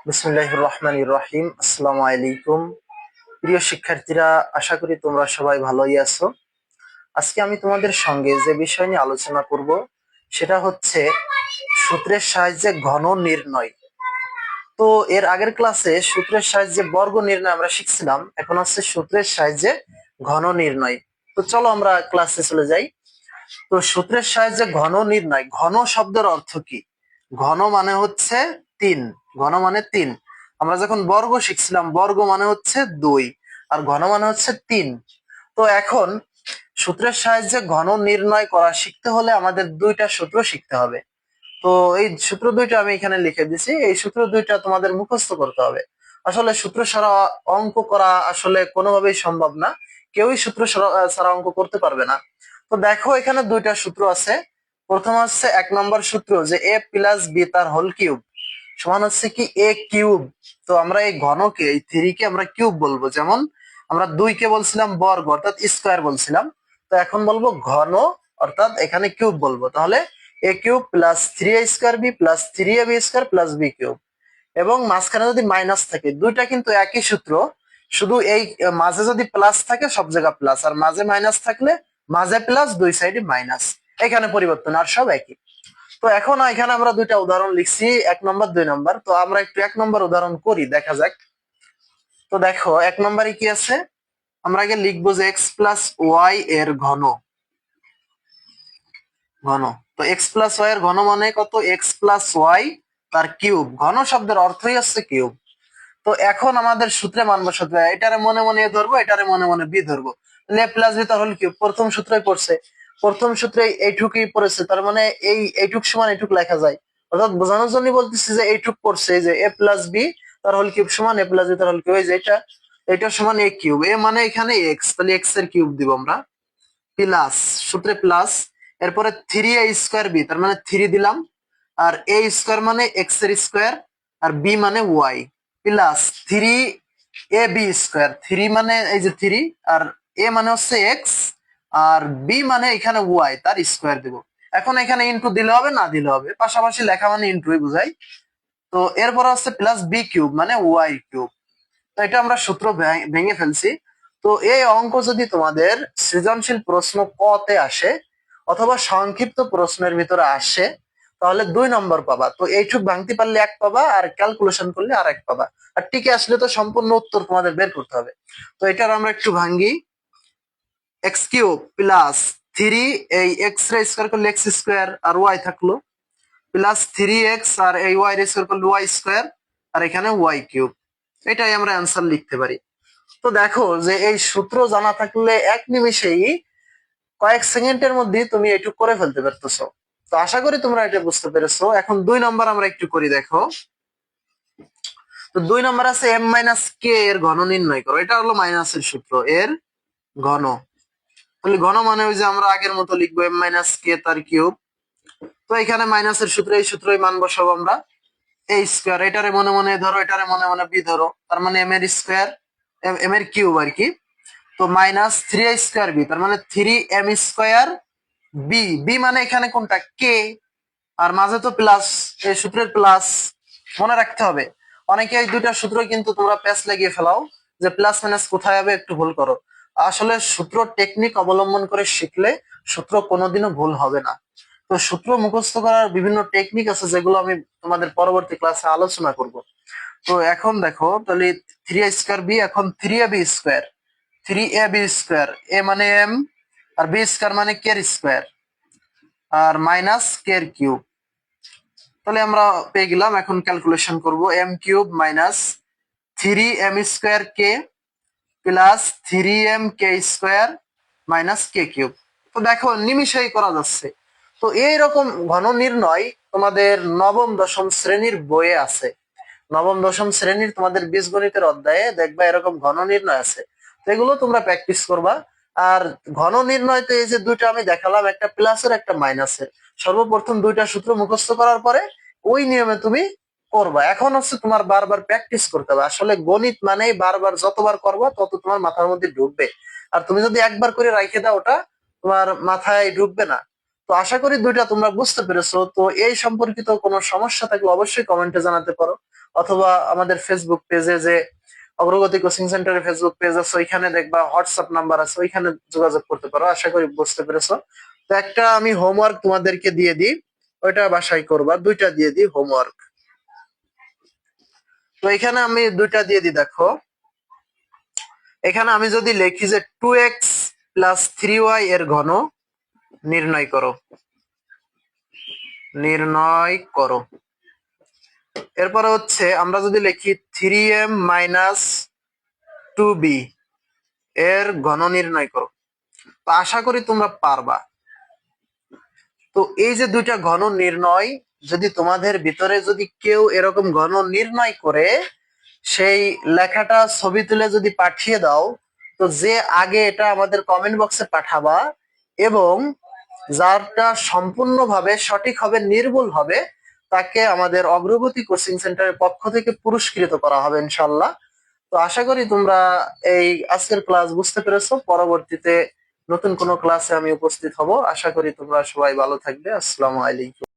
বিসমিল্লাহির রহমানির রহিম। আসসালামু আলাইকুম প্রিয় শিক্ষার্থীরা, আশা করি তোমরা সবাই ভালোই আছো। আজকে আমি তোমাদের সঙ্গে যে বিষয় নিয়ে আলোচনা করব সেটা হচ্ছে সূত্রের সাহায্যে ঘন নির্ণয়। তো এর আগের ক্লাসে সূত্রের সাহায্যে বর্গ নির্ণয় আমরা শিখছিলাম, এখন হচ্ছে সূত্রের সাহায্যে ঘন নির্ণয়। তো চলো আমরা ক্লাসে চলে যাই। তো সূত্রের সাহায্যে ঘন নির্ণয়, ঘন শব্দের অর্থ কি? ঘন মানে হচ্ছে তিন। ঘন মানে তিন। আমরা যখন বর্গ শিখছিলাম, বর্গ মানে হচ্ছে দুই আর ঘন মানে হচ্ছে তিন। তো এখন সূত্রের সাহায্যে ঘন নির্ণয় করা শিখতে হলে আমাদের দুইটা সূত্র শিখতে হবে। তো এই সূত্র দুইটা আমি এখানে লিখে দিছি, এই সূত্র দুইটা তোমাদের মুখস্থ করতে হবে। আসলে সূত্র ছাড়া অঙ্ক করা আসলে কোনোভাবেই সম্ভব না, কেউই সূত্র ছাড়া অঙ্ক করতে পারবে না। তো দেখো এখানে দুইটা সূত্র আছে। প্রথম হচ্ছে 1 নম্বর সূত্র যে a প্লাস বি তার হোল কিউব সমান হচ্ছে কি a কিউব। তো আমরা এই ঘনকে, এই থ্রি কে আমরা কিউব বলবো। যেমন আমরা 2 কে বলছিলাম বর্গ অর্থাৎ স্কোয়ার বলছিলাম, তো এখন বলবো ঘন অর্থাৎ এখানে কিউব বলবো। তাহলে a cube plus 3a square B plus 3ab square plus B cube. এবং মাঝখানে যদি মাইনাস থাকে, দুইটা কিন্তু একই সূত্র, শুধু এই মাঝে যদি প্লাস থাকে সব জায়গা প্লাস, আর মাঝে মাইনাস থাকলে মাঝে প্লাস দুই সাইডে মাইনাস, এখানে পরিবর্তন আর সব একই। তো এখন এখানে আমরা দুইটা উদাহরণ লিখছি, 1 নম্বর 2 নম্বর। তো আমরা একটু 1 নম্বর উদাহরণ করি, দেখা যাক। তো দেখো 1 নম্বরে কি আছে, আমরা আগে লিখবো যে এক্স প্লাস ওয়াই এর ঘন। ঘন, তো এক্স প্লাস ওয়াই এর ঘন মানে কত? এক্স প্লাস ওয়াই তার কিউব। ঘন শব্দের অর্থই হচ্ছে কিউব। তো এখন আমাদের সূত্রে মান বসাতে হবে, এটারে মনে মনে এ ধরবো, এটারে মনে মনে বি ধরবো। তাহলে এ প্লাস বি তার হোল কিউব, প্রথম সূত্রই পড়ছে, প্রথম সূত্রে এইটুকুই পড়েছে, তার মানে এইটুক সমান এইটুক লেখা যায়। অর্থাৎ বোঝানোর জন্য বলতেছি যে এইটুক পড়ছে, যে এ প্লাস বি তার হোল কিউব সমান এ প্লাস বি তার হোল কিউব। এই যে এটা সমান এ কিউব, এ মানে এখানে এক্স, তাহলে এক্স এর কিউব দিব আমরা, প্লাস সূত্রে প্লাস, এরপরে 3a স্কোয়ার বি তার মানে 3 দিলাম, আর a স্কোয়ার মানে এক্স এর স্কোয়ার, আর বি মানে ওয়াই, প্লাস 3ab স্কোয়ার, 3 মানে এই যে 3, আর a মানে হচ্ছে এক্স, আর বি মানে এখানে ওয়াই তার স্কোয়ার দিব। এখন এখানে ইনটু দিলে হবে, না দিলে হবে, পাশাপাশি লেখা মানে ইনটুই বুঝাই। তো এরপর হচ্ছে প্লাস বি কিউব মানে ওয়াই কিউব। তো এটা আমরা সূত্র ভেঙে ফেলছি। তো এই অঙ্ক যদি তোমাদের সৃজনশীল প্রশ্ন ক তে আসে অথবা সংক্ষিপ্ত প্রশ্নের ভিতরে আসে, তাহলে 2 নম্বর পাবা। তো এইটুক ভাঙতে পারলে 1 পাবা, আর ক্যালকুলেশন করলে আর 1 পাবা। আর টিকে আসলে তো সম্পূর্ণ উত্তর তোমাদের বের করতে হবে। তো এটার আমরা একটু ভাঙ্গি। এক্স কিউব প্লাস 3, এই এক্স রে স্কোয়ার করলে এক্স স্কোয়ার আর ওয়াই থাকলো, প্লাস 3x, আর এই ওয়াই রে স্কোয়ার করলে ওয়াই স্কোয়ার, আর এখানে ওয়াই কিউব। এটাই আমরা অ্যান্সার লিখতে পারি। তো দেখো যে এই সূত্র জানা থাকলে এক নিমেষেই, কয়েক সেকেন্ডের মধ্যে তুমি এটুক করে ফেলতে পারতেছো। তো আশা করি তোমরা এটা বুঝতে পেরেছো। এখন 2 নম্বর আমরা একটু করি, দেখো। তো 2 নম্বর আছে এম মাইনাস কে এর ঘন নির্ণয় করো। এটা হলো মাইনাসের সূত্র, এর ঘন। তাহলে ঘন মানে ওই যে আমরা আগের মতো লিখবো এম মাইনাস কে তার কিউব। তো এখানে মাইনাসের সূত্র, এই সূত্রই মান বসাবো আমরা। এ স্কোয়ার, এটারে মনে মনে ধরো, এটারে মনে মনে বি ধরো, তার মানে এম এর স্কোয়ার, এম এর কিউব আর কি। তো মাইনাস 3a স্কোয়ার বি তার মানে 3m স্কোয়ার বি, বি মানে এখানে কোনটা? কে। আর মাঝে তো প্লাস, এই সূত্রের প্লাস মনে রাখতে হবে। অনেকে এই দুইটা সূত্র কিন্তু তোমরা প্যাচ লাগিয়ে ফেলাও, যে প্লাস মাইনাস কোথায় হবে একটু ভুল করো। আসলে সূত্র টেকনিক অবলম্বন করে শিখলে সূত্র কোনোদিনও ভুল হবে না। তো সূত্র মুখস্থ করার বিভিন্ন টেকনিক আছে, যেগুলো আমি তোমাদের পরবর্তী ক্লাসে আলোচনা করব। তো এখন দেখো তাহলে 3a স্কোয়ার বি, এখন 3ab স্কোয়ার, 3ab স্কোয়ার, এ মানে এম, আর বি স্কোয়ার মানে কে স্কোয়ার, আর মাইনাস কে কিউব। তাহলে আমরা পেয়ে গেলাম। এখন ক্যালকুলেশন করব, M cube minus 3m square K plus 3m K square minus K cube. তো দেখো নিমিষেই করা যাচ্ছে। তো এইরকম ঘন নির্ণয় তোমাদের নবম দশম শ্রেণীর বইয়ে আছে। নবম দশম শ্রেণীর তোমাদের বীজগণিতের অধ্যায়ে দেখবা এরকম ঘন নির্ণয় আছে। তো এগুলো তোমরা প্র্যাকটিস করবা। আর ঘন নির্ণয় তো এই যে দুইটা আমি দেখালাম, একটা প্লাসের একটা মাইনাসের, সর্বপ্রথম দুইটা সূত্র মুখস্থ করার পরে ওই নিয়মে তুমি করবা। এখন হচ্ছে তোমার বারবার প্র্যাকটিস করতে হবে। আসলে গণিত মানেই বারবার, যতবার করবা তত তোমার মাথার মধ্যে ঢুকবে। আর তুমি যদি একবার করে রাখে দাও, ওটা তোমার মাথায় ঢুকবে না। তো আশা করি দুইটা তোমরা বুঝতে পেরেছো। তো এই সম্পর্কিত কোনো সমস্যা থাকলে অবশ্যই কমেন্টে জানাতে পারো, অথবা আমাদের ফেসবুক পেজে, যে অগ্রগতি কোচিং সেন্টারের ফেসবুক পেজ আছে, ওইখানে দেখবা হোয়াটসঅ্যাপ নাম্বার আছে, ওইখানে যোগাযোগ করতে পারো। আশা করি বুঝতে পেরেছো। তো একটা আমি হোমওয়ার্ক তোমাদেরকে দিয়ে দিই, ওইটা বাসায় করবা। দুইটা দিয়ে দিই হোমওয়ার্ক। তো এখানে আমি দুইটা দিয়ে দিই, দেখো এখানে আমি যদি লিখি যে 2x প্লাস 3y এর ঘন নির্ণয় করো, নির্ণয় করো। এরপরে হচ্ছে আমরা যদি লিখি 3m মাইনাস 2b এর ঘন নির্ণয় করো। তো আশা করি তোমরা পারবা। তো এই যে দুইটা ঘন নির্ণয়, যদি তোমাদের ভিতরে যদি কেউ এরকম ঘন নির্ণয় করে, সেই লেখাটা ছবি তুলে যদি পাঠিয়ে দাও, তো যে আগে এটা আমাদের কমেন্ট বক্সে পাঠাবা, এবং যারটা সম্পূর্ণভাবে সঠিক হবে, নির্ভুল হবে, তাকে আমাদের অগ্রগতি কোচিং সেন্টারের পক্ষ থেকে পুরস্কৃত করা হবে ইনশাল্লাহ। তো আশা করি তোমরা এই আজকের ক্লাস বুঝতে পেরেছো। পরবর্তীতে নতুন কোনো ক্লাসে আমি উপস্থিত হব। আশা করি তোমরা সবাই ভালো থাকবে। আসসালামু আলাইকুম।